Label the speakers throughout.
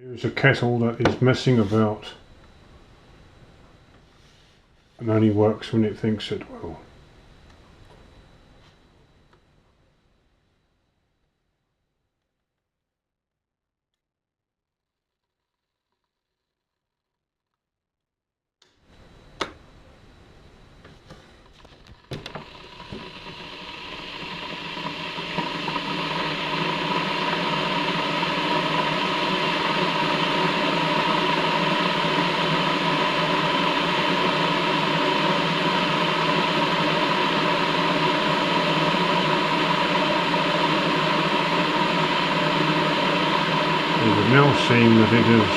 Speaker 1: Here's a kettle that is messing about and only works when it thinks it will. We have now seen that it has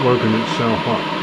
Speaker 1: woken itself up.